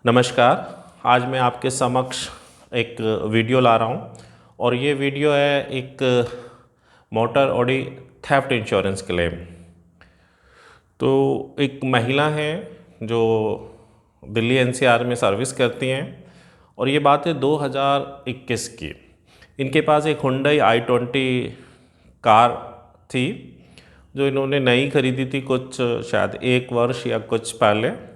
नमस्कार। आज मैं आपके समक्ष एक वीडियो ला रहा हूँ और ये वीडियो है एक motor Audi theft insurance claim. तो एक महिला हैं जो दिल्ली एनसीआर में सर्विस करती हैं और ये बात है 2021 की। इनके पास एक हुंडई i20 कार थी जो इन्होंने नई खरीदी थी कुछ शायद 1 वर्ष या कुछ पहले,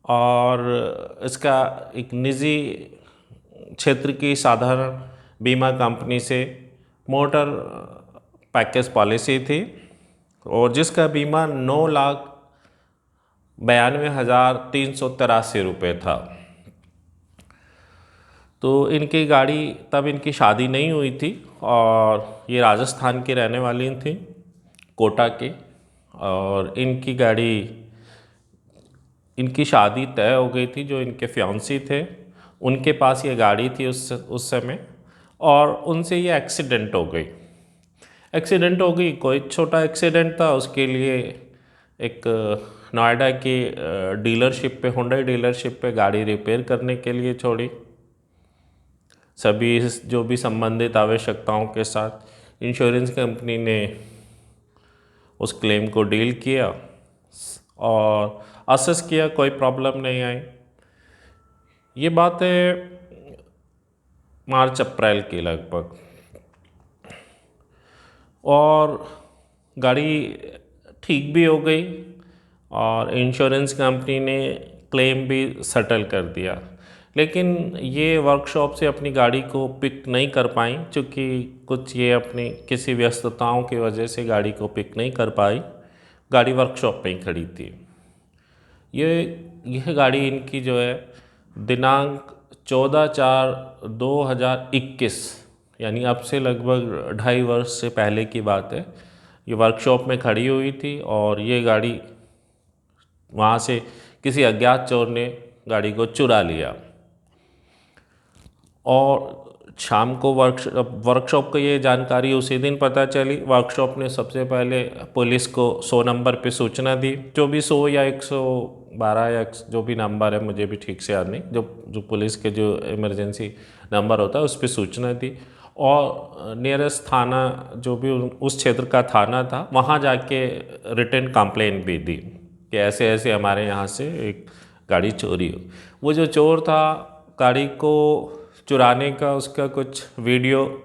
और इसका एक निजी क्षेत्र की साधारण बीमा कंपनी से मोटर पैकेज पॉलिसी थी और जिसका बीमा 9,92,383 रुपये था। तो इनकी गाड़ी तब इनकी शादी नहीं हुई थी और ये राजस्थान की रहने वाली थी, कोटा की, और इनकी शादी तय हो गई थी। जो इनके फियांसी थे उनके पास ये गाड़ी थी उस समय, और उनसे ये एक्सीडेंट हो गई। कोई छोटा एक्सीडेंट था, उसके लिए एक नोएडा की डीलरशिप पे, हुंडई डीलरशिप पे गाड़ी रिपेयर करने के लिए छोड़ी। सभी जो भी संबंधित आवश्यकताओं के साथ इंश्योरेंस कंपनी ने उस क्लेम को डील किया और असेस किया, कोई प्रॉब्लम नहीं आई। ये बात है मार्च अप्रैल की लगभग, और गाड़ी ठीक भी हो गई और इंश्योरेंस कंपनी ने क्लेम भी सेटल कर दिया। लेकिन ये वर्कशॉप से अपनी गाड़ी को पिक नहीं कर पाई, क्योंकि कुछ ये अपनी किसी व्यस्तताओं की वजह से गाड़ी को पिक नहीं कर पाई। गाड़ी वर्कशॉप में ही खड़ी थी। यह गाड़ी इनकी जो है दिनांक 14/4/2021, यानी अब से लगभग 2.5 वर्ष से पहले की बात है, ये वर्कशॉप में खड़ी हुई थी और ये गाड़ी वहाँ से किसी अज्ञात चोर ने गाड़ी को चुरा लिया। और शाम को वर्कशॉप को ये जानकारी उसी दिन पता चली। वर्कशॉप ने सबसे पहले पुलिस को 100 नंबर पे सूचना दी, जो भी 100 या 112 या जो भी नंबर है, मुझे भी ठीक से याद नहीं, जो पुलिस के जो इमरजेंसी नंबर होता है उस पर सूचना दी। और नियरेस्ट थाना, जो भी उस क्षेत्र का थाना था, वहाँ जाके रिटन कंप्लेंट भी दी कि ऐसे ऐसे हमारे यहाँ से एक गाड़ी चोरी हो। वो जो चोर था, गाड़ी को चुराने का उसका कुछ वीडियो,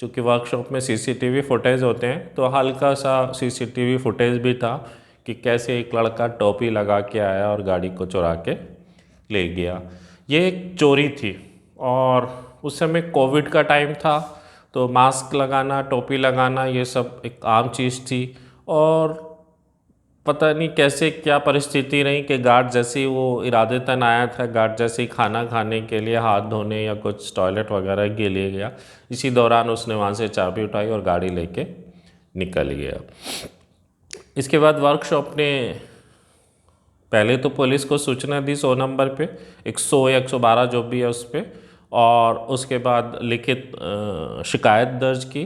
चूँकि वर्कशॉप में सीसीटीवी फुटेज होते हैं, तो हल्का सा सीसीटीवी फुटेज भी था कि कैसे एक लड़का टोपी लगा के आया और गाड़ी को चुरा के ले गया। ये एक चोरी थी और उस समय कोविड का टाइम था, तो मास्क लगाना, टोपी लगाना, ये सब एक आम चीज़ थी। और पता नहीं कैसे क्या परिस्थिति रही कि गार्ड जैसे ही वो इरादतन आया था, गार्ड जैसे ही खाना खाने के लिए हाथ धोने या कुछ टॉयलेट वगैरह के लिए गया, इसी दौरान उसने वहाँ से चाबी उठाई और गाड़ी लेके निकल गया। इसके बाद वर्कशॉप ने पहले तो पुलिस को सूचना दी 100 नंबर पे, 100 या 112 जो भी है उस पर, और उसके बाद लिखित शिकायत दर्ज की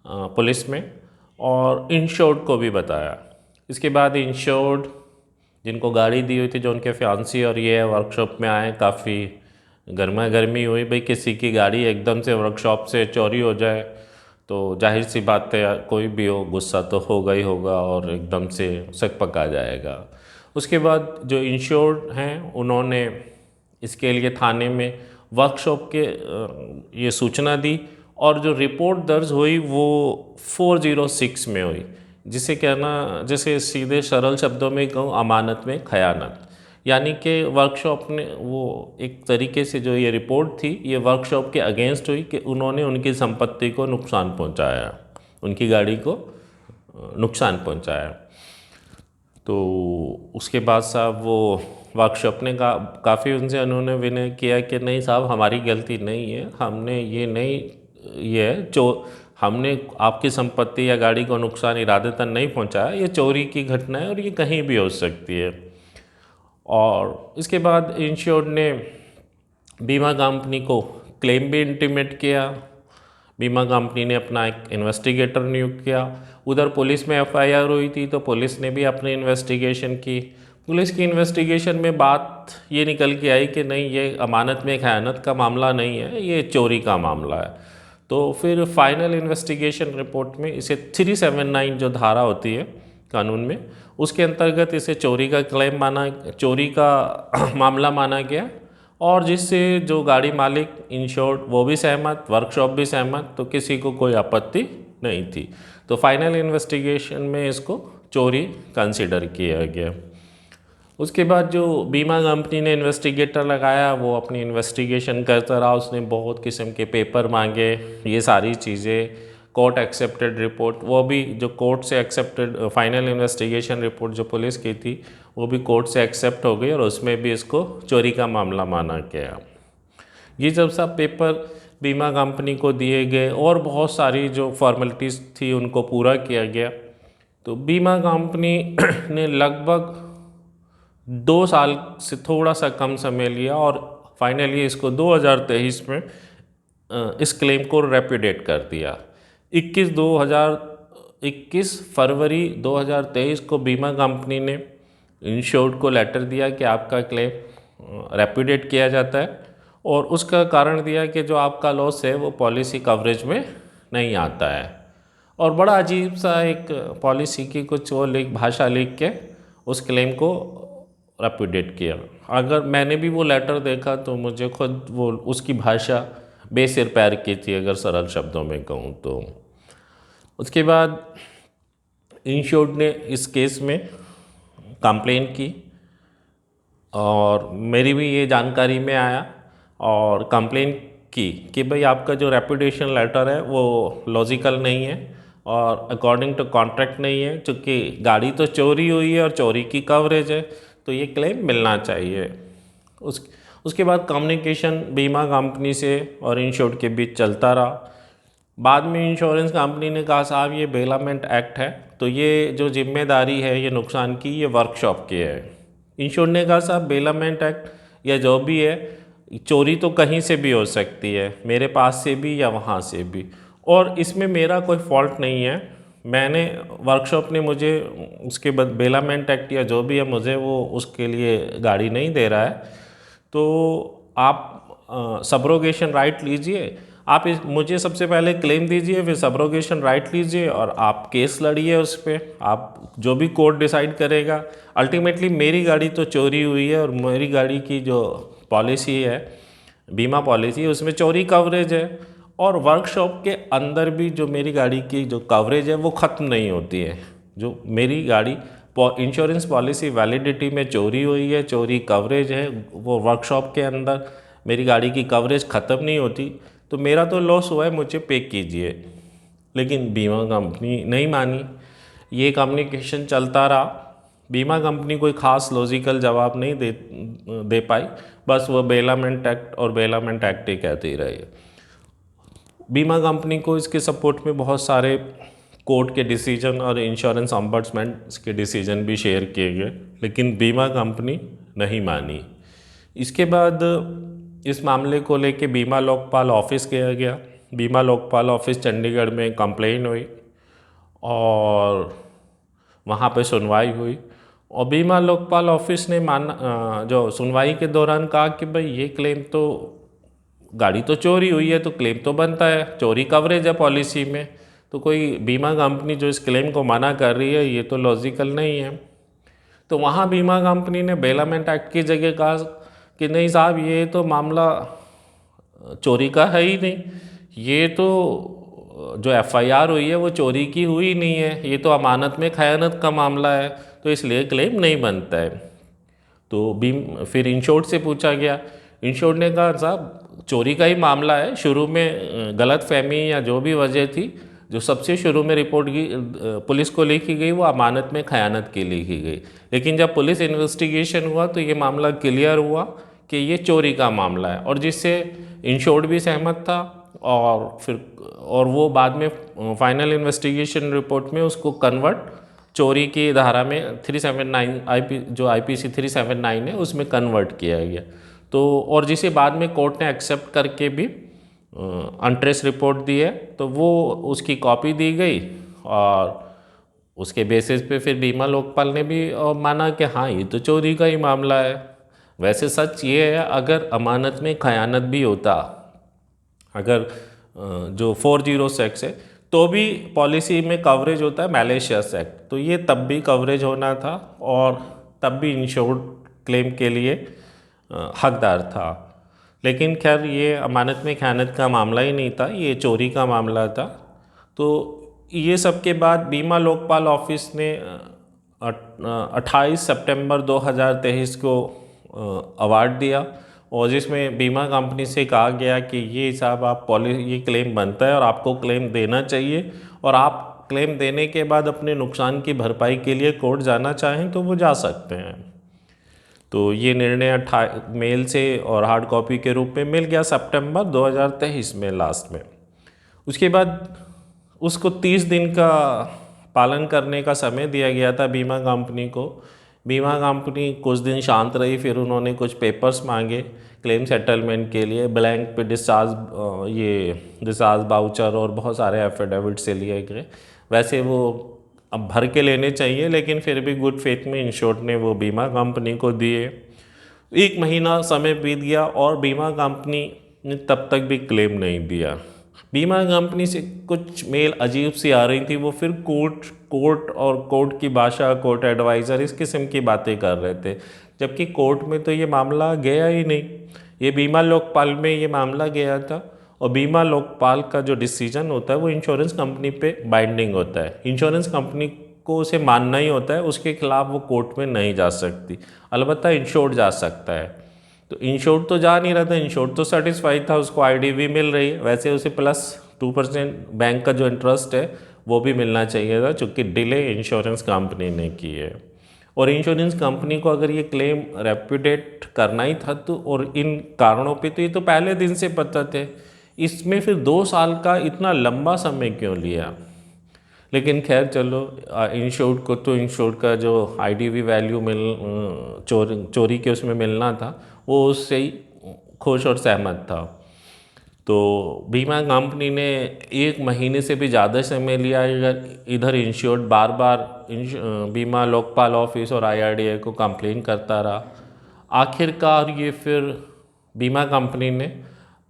पुलिस में, और इंश्योर्ड को भी बताया। इसके बाद इंश्योर्ड जिनको गाड़ी दी हुई थी, जो उनके फियांसी और ये वर्कशॉप में आए, काफ़ी गर्मा गर्मी हुई। भाई किसी की गाड़ी एकदम से वर्कशॉप से चोरी हो जाए तो जाहिर सी बात है, कोई भी हो गुस्सा तो होगा ही होगा और एकदम से सक पका जाएगा। उसके बाद जो इंश्योर्ड हैं उन्होंने इसके लिए थाने में वर्कशॉप के ये सूचना दी, और जो रिपोर्ट दर्ज हुई वो 406 में हुई, जिसे कहना, जैसे सीधे सरल शब्दों में कहूँ, अमानत में खयानत। यानी कि वर्कशॉप ने वो एक तरीके से, जो ये रिपोर्ट थी, ये वर्कशॉप के अगेंस्ट हुई कि उन्होंने उनकी संपत्ति को नुकसान पहुंचाया, उनकी गाड़ी को नुकसान पहुंचाया। तो उसके बाद साहब वो वर्कशॉप ने काफ़ी उनसे उन्होंने विनय किया कि नहीं साहब, हमारी गलती नहीं है, हमने ये नहीं, ये जो हमने आपकी संपत्ति या गाड़ी को नुकसान इरादतन नहीं पहुंचाया, ये चोरी की घटना है और ये कहीं भी हो सकती है। और इसके बाद इंश्योर्ड ने बीमा कंपनी को क्लेम भी इंटीमेट किया। बीमा कंपनी ने अपना एक इन्वेस्टिगेटर नियुक्त किया। उधर पुलिस में एफआईआर हुई थी, तो पुलिस ने भी अपनी इन्वेस्टिगेशन की। पुलिस की इन्वेस्टिगेशन में बात ये निकल के आई कि नहीं, ये अमानत में ख़यानत का मामला नहीं है, ये चोरी का मामला है। तो फिर फाइनल इन्वेस्टिगेशन रिपोर्ट में इसे 379 जो धारा होती है कानून में, उसके अंतर्गत इसे चोरी का क्लेम माना, चोरी का मामला माना गया। और जिससे जो गाड़ी मालिक, इंश्योर्ड, वो भी सहमत, वर्कशॉप भी सहमत, तो किसी को कोई आपत्ति नहीं थी। तो फाइनल इन्वेस्टिगेशन में इसको चोरी कंसिडर किया गया। उसके बाद जो बीमा कंपनी ने इन्वेस्टिगेटर लगाया, वो अपनी इन्वेस्टिगेशन करता रहा। उसने बहुत किस्म के पेपर मांगे, ये सारी चीज़ें कोर्ट एक्सेप्टेड रिपोर्ट, वो भी जो कोर्ट से एक्सेप्टेड फाइनल इन्वेस्टिगेशन रिपोर्ट जो पुलिस की थी, वो भी कोर्ट से एक्सेप्ट हो गई और उसमें भी इसको चोरी का मामला माना गया। ये जब सब पेपर बीमा कंपनी को दिए गए और बहुत सारी जो फॉर्मेलिटीज़ थी उनको पूरा किया गया, तो बीमा कंपनी ने लगभग 2 साल से थोड़ा सा कम समय लिया और फाइनली इसको 2023 में इस क्लेम को रेप्यूडेट कर दिया। 21 फरवरी 2023 को बीमा कंपनी ने इंश्योर्ड को लेटर दिया कि आपका क्लेम रेप्यूडेट किया जाता है, और उसका कारण दिया कि जो आपका लॉस है वो पॉलिसी कवरेज में नहीं आता है। और बड़ा अजीब सा एक पॉलिसी की कुछ वो भाषा लिख के उस क्लेम को रेप्यूडेट किया। अगर मैंने भी वो लेटर देखा तो मुझे खुद वो उसकी भाषा बेसिर पैर की थी, अगर सरल शब्दों में कहूँ तो। उसके बाद इंश्योर्ड ने इस केस में कंप्लेन की और मेरी भी ये जानकारी में आया और कंप्लेन की कि भाई आपका जो रेप्यूटेशन लेटर है वो लॉजिकल नहीं है और अकॉर्डिंग टू कॉन्ट्रैक्ट नहीं है, चूँकि गाड़ी तो चोरी हुई है और चोरी की कवरेज है, तो ये क्लेम मिलना चाहिए। उसके बाद कम्युनिकेशन बीमा कंपनी से और इंश्योर्ड के बीच चलता रहा। बाद में इंश्योरेंस कंपनी ने कहा साहब ये बेलामेंट एक्ट है, तो ये जो जिम्मेदारी है ये नुकसान की, ये वर्कशॉप की है। इंश्योर्ड ने कहा साहब बेलामेंट एक्ट या जो भी है, चोरी तो कहीं से भी हो सकती है, मेरे पास से भी या वहाँ से भी, और इसमें मेरा कोई फॉल्ट नहीं है। मैंने वर्कशॉप ने मुझे उसके बाद बेलामेंट एक्ट या जो भी है मुझे वो उसके लिए गाड़ी नहीं दे रहा है, तो आप सब्रोगेशन राइट लीजिए। आप मुझे सबसे पहले क्लेम दीजिए, फिर सब्रोगेशन राइट लीजिए और आप केस लड़िए उस पर, आप जो भी कोर्ट डिसाइड करेगा। अल्टीमेटली मेरी गाड़ी तो चोरी हुई है और मेरी गाड़ी की जो पॉलिसी है, बीमा पॉलिसी, उसमें चोरी कवरेज है, और वर्कशॉप के अंदर भी जो मेरी गाड़ी की जो कवरेज है वो ख़त्म नहीं होती है। जो मेरी गाड़ी इंश्योरेंस पॉलिसी वैलिडिटी में चोरी हुई है, चोरी कवरेज है, वो वर्कशॉप के अंदर मेरी गाड़ी की कवरेज ख़त्म नहीं होती, तो मेरा तो लॉस हुआ है, मुझे पे कीजिए। लेकिन बीमा कंपनी नहीं मानी, ये कम्युनिकेशन चलता रहा। बीमा कंपनी कोई ख़ास लॉजिकल जवाब नहीं दे पाई, बस वो बेलामेंट एक्ट और बेलामेंट एक्ट ही कहती रही। बीमा कंपनी को इसके सपोर्ट में बहुत सारे कोर्ट के डिसीजन और इंश्योरेंस ऑम्बड्समैन के डिसीजन भी शेयर किए गए, लेकिन बीमा कंपनी नहीं मानी। इसके बाद इस मामले को लेके बीमा लोकपाल ऑफिस गया गया। बीमा लोकपाल ऑफिस चंडीगढ़ में कंप्लेन हुई और वहाँ पे सुनवाई हुई, और बीमा लोकपाल ऑफिस ने जो सुनवाई के दौरान कहा कि भाई ये क्लेम तो, गाड़ी तो चोरी हुई है तो क्लेम तो बनता है, चोरी कवरेज है पॉलिसी में, तो कोई बीमा कंपनी जो इस क्लेम को मना कर रही है ये तो लॉजिकल नहीं है। तो वहाँ बीमा कंपनी ने बेलामेंट एक्ट की जगह कहा कि नहीं साहब ये तो मामला चोरी का है ही नहीं, ये तो जो एफआईआर हुई है वो चोरी की हुई नहीं है, ये तो अमानत में खयानत का मामला है, तो इसलिए क्लेम नहीं बनता है। तो फिर इंश्योर्ड से पूछा गया, इंश्योर्ड ने कहा साहब चोरी का ही मामला है, शुरू में गलत फहमी या जो भी वजह थी, जो सबसे शुरू में रिपोर्ट की पुलिस को लिखी गई वो अमानत में खयानत की लिखी गई, लेकिन जब पुलिस इन्वेस्टिगेशन हुआ तो ये मामला क्लियर हुआ कि ये चोरी का मामला है, और जिससे इंश्योर्ड भी सहमत था। और वो बाद में फाइनल इन्वेस्टिगेशन रिपोर्ट में उसको कन्वर्ट चोरी की धारा में 379 जो आईपीसी 379 है उसमें कन्वर्ट किया गया। तो और जिसे बाद में कोर्ट ने एक्सेप्ट करके भी अनट्रेस रिपोर्ट दी है, तो वो उसकी कॉपी दी गई और उसके बेसिस पे फिर बीमा लोकपाल ने भी माना कि हाँ ये तो चोरी का ही मामला है। वैसे सच ये है, अगर अमानत में खयानत भी होता, अगर जो 406 है, तो भी पॉलिसी में कवरेज होता है मैलिशियस एक्ट, तो ये तब भी कवरेज होना था और तब भी इंश्योर्ड क्लेम के लिए हकदार था। लेकिन खैर ये अमानत में खयानत का मामला ही नहीं था, ये चोरी का मामला था। तो ये सब के बाद बीमा लोकपाल ऑफिस ने 28 सितंबर 2023 को अवार्ड दिया, और जिसमें बीमा कंपनी से कहा गया कि ये साहब आप ये क्लेम बनता है और आपको क्लेम देना चाहिए, और आप क्लेम देने के बाद अपने नुकसान की भरपाई के लिए कोर्ट जाना चाहें तो वो जा सकते हैं। तो ये निर्णय मेल से और हार्ड कॉपी के रूप में मिल गया सितंबर 2023 में लास्ट में। उसके बाद उसको 30 दिन का पालन करने का समय दिया गया था बीमा कंपनी को। बीमा कंपनी कुछ दिन शांत रही, फिर उन्होंने कुछ पेपर्स मांगे क्लेम सेटलमेंट के लिए, ब्लैंक पे डिस्चार्ज बाउचर और बहुत सारे एफिडेविट से लिए गए। वैसे वो अब भर के लेने चाहिए, लेकिन फिर भी गुड फेथ में इंश्योर्ड ने वो बीमा कंपनी को दिए। 1 महीना समय बीत गया और बीमा कंपनी ने तब तक भी क्लेम नहीं दिया। बीमा कंपनी से कुछ मेल अजीब सी आ रही थी, वो फिर कोर्ट और कोर्ट की भाषा, कोर्ट एडवाइज़र, इस किस्म की बातें कर रहे थे, जबकि कोर्ट में तो ये मामला गया ही नहीं। ये बीमा लोकपाल में ये मामला गया था, और बीमा लोकपाल का जो डिसीजन होता है वो इंश्योरेंस कंपनी पे बाइंडिंग होता है। इंश्योरेंस कंपनी को उसे मानना ही होता है, उसके खिलाफ वो कोर्ट में नहीं जा सकती। अलबत्ता इंश्योर्ड जा सकता है। तो इंश्योर्ड तो जा नहीं रहा था, इंश्योर्ड तो सेटिस्फाइड था, उसको आईडीवी मिल रही है, वैसे उसे +2% बैंक का जो इंटरेस्ट है वो भी मिलना चाहिए था, चूँकि डिले इंश्योरेंस कंपनी ने की है। और इंश्योरेंस कंपनी को अगर ये क्लेम रेप्यूटेट करना ही था तो, और इन कारणों पे, तो ये तो पहले दिन से पता थे, इसमें फिर 2 साल का इतना लंबा समय क्यों लिया। लेकिन खैर चलो, इंश्योर्ड को तो इंश्योर्ड का जो आईडीवी वैल्यू चोरी के उसमें मिलना था, वो उससे ही खुश और सहमत था। तो बीमा कंपनी ने 1 महीने से भी ज़्यादा समय लिया। इधर इंश्योर्ड बार बार बीमा लोकपाल ऑफिस और IRDAI को कंप्लेन करता रहा। आखिरकार ये फिर बीमा कंपनी ने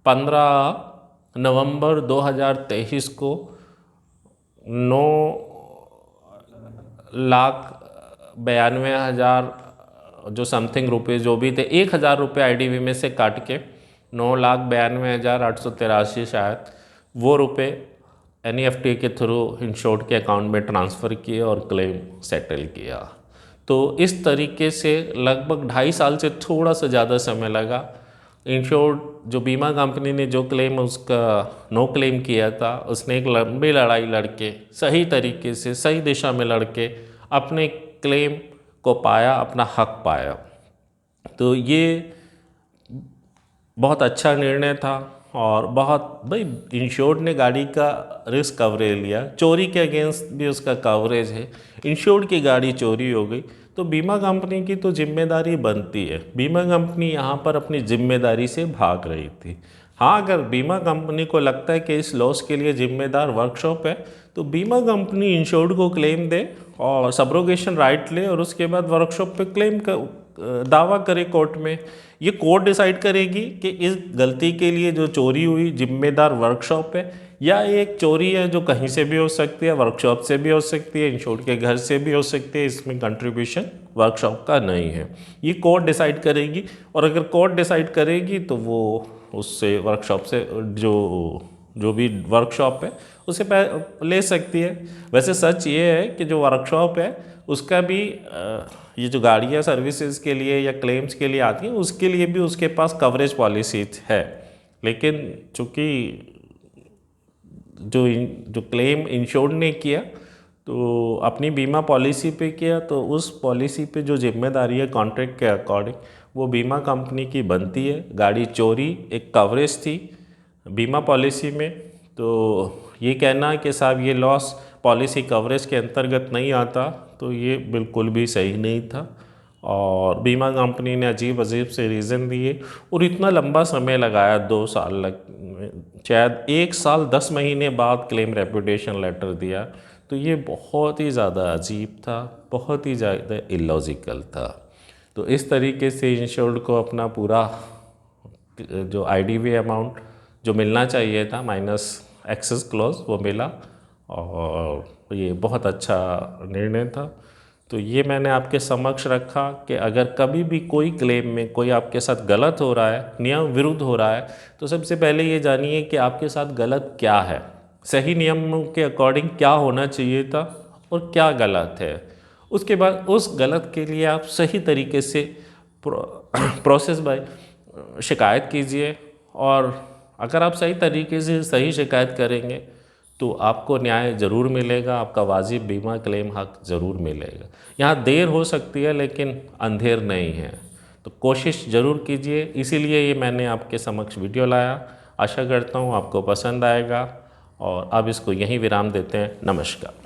15 नवंबर 2023 को 9,92,000 जो समथिंग रुपये जो भी थे, 1,000 रुपये आईडीवी में से काट के 9,92,883 शायद, वो रुपये NEFT के थ्रू इंश्योर्ड के अकाउंट में ट्रांसफ़र किए और क्लेम सेटल किया। तो इस तरीके से लगभग 2.5 साल से थोड़ा सा ज़्यादा समय लगा। इंश्योर्ड जो बीमा कंपनी ने जो क्लेम उसका नो क्लेम किया था, उसने एक लंबी लड़ाई लड़के, सही तरीके से सही दिशा में लड़के अपने क्लेम को पाया, अपना हक पाया। तो ये बहुत अच्छा निर्णय था, और बहुत भाई इंश्योर्ड ने गाड़ी का रिस्क कवरेज लिया, चोरी के अगेंस्ट भी उसका कवरेज है। इंश्योर्ड की गाड़ी चोरी हो गई तो बीमा कंपनी की तो जिम्मेदारी बनती है। बीमा कंपनी यहाँ पर अपनी जिम्मेदारी से भाग रही थी। हाँ, अगर बीमा कंपनी को लगता है कि इस लॉस के लिए जिम्मेदार वर्कशॉप है, तो बीमा कंपनी इंश्योर्ड को क्लेम दे और सब्रोगेशन राइट ले, और उसके बाद वर्कशॉप पे क्लेम का दावा करे कोर्ट में। ये कोर्ट डिसाइड करेगी कि इस गलती के लिए जो चोरी हुई जिम्मेदार वर्कशॉप है, या एक चोरी है जो कहीं से भी हो सकती है, वर्कशॉप से भी हो सकती है, इंश्योर्ड के घर से भी हो सकती है, इसमें कंट्रीब्यूशन वर्कशॉप का नहीं है। ये कोर्ट डिसाइड करेगी, और अगर कोर्ट डिसाइड करेगी तो वो उससे वर्कशॉप से जो भी वर्कशॉप है उसे ले सकती है। वैसे सच ये है कि जो वर्कशॉप है उसका भी ये जो गाड़ियाँ सर्विसेज के लिए या क्लेम्स के लिए आती हैं, उसके लिए भी उसके पास कवरेज पॉलिसी है। लेकिन चूँकि जो क्लेम इंश्योर्ड ने किया तो अपनी बीमा पॉलिसी पे किया, तो उस पॉलिसी पे जो जिम्मेदारी है कॉन्ट्रैक्ट के अकॉर्डिंग वो बीमा कंपनी की बनती है। गाड़ी चोरी एक कवरेज थी बीमा पॉलिसी में, तो ये कहना कि साहब ये लॉस पॉलिसी कवरेज के अंतर्गत नहीं आता, तो ये बिल्कुल भी सही नहीं था। और बीमा कंपनी ने अजीब से रीज़न दिए और इतना लंबा समय लगाया, 2 साल शायद 1 साल 10 महीने बाद क्लेम रेपुटेशन लेटर दिया। तो ये बहुत ही ज़्यादा अजीब था, बहुत ही ज़्यादा इलॉजिकल था। तो इस तरीके से इंश्योर्ड को अपना पूरा जो आईडीवी अमाउंट जो मिलना चाहिए था माइनस एक्सेस क्लॉज वो मिला, और ये बहुत अच्छा निर्णय था। तो ये मैंने आपके समक्ष रखा कि अगर कभी भी कोई क्लेम में कोई आपके साथ गलत हो रहा है, नियम विरुद्ध हो रहा है, तो सबसे पहले ये जानिए कि आपके साथ गलत क्या है, सही नियमों के अकॉर्डिंग क्या होना चाहिए था और क्या गलत है। उसके बाद उस गलत के लिए आप सही तरीके से प्रोसेस बाय शिकायत कीजिए, और अगर आप सही तरीके से सही शिकायत करेंगे तो आपको न्याय ज़रूर मिलेगा, आपका वाजिब बीमा क्लेम हक ज़रूर मिलेगा। यहाँ देर हो सकती है लेकिन अंधेर नहीं है, तो कोशिश ज़रूर कीजिए। इसीलिए ये मैंने आपके समक्ष वीडियो लाया। आशा करता हूँ आपको पसंद आएगा, और अब इसको यहीं विराम देते हैं। नमस्कार।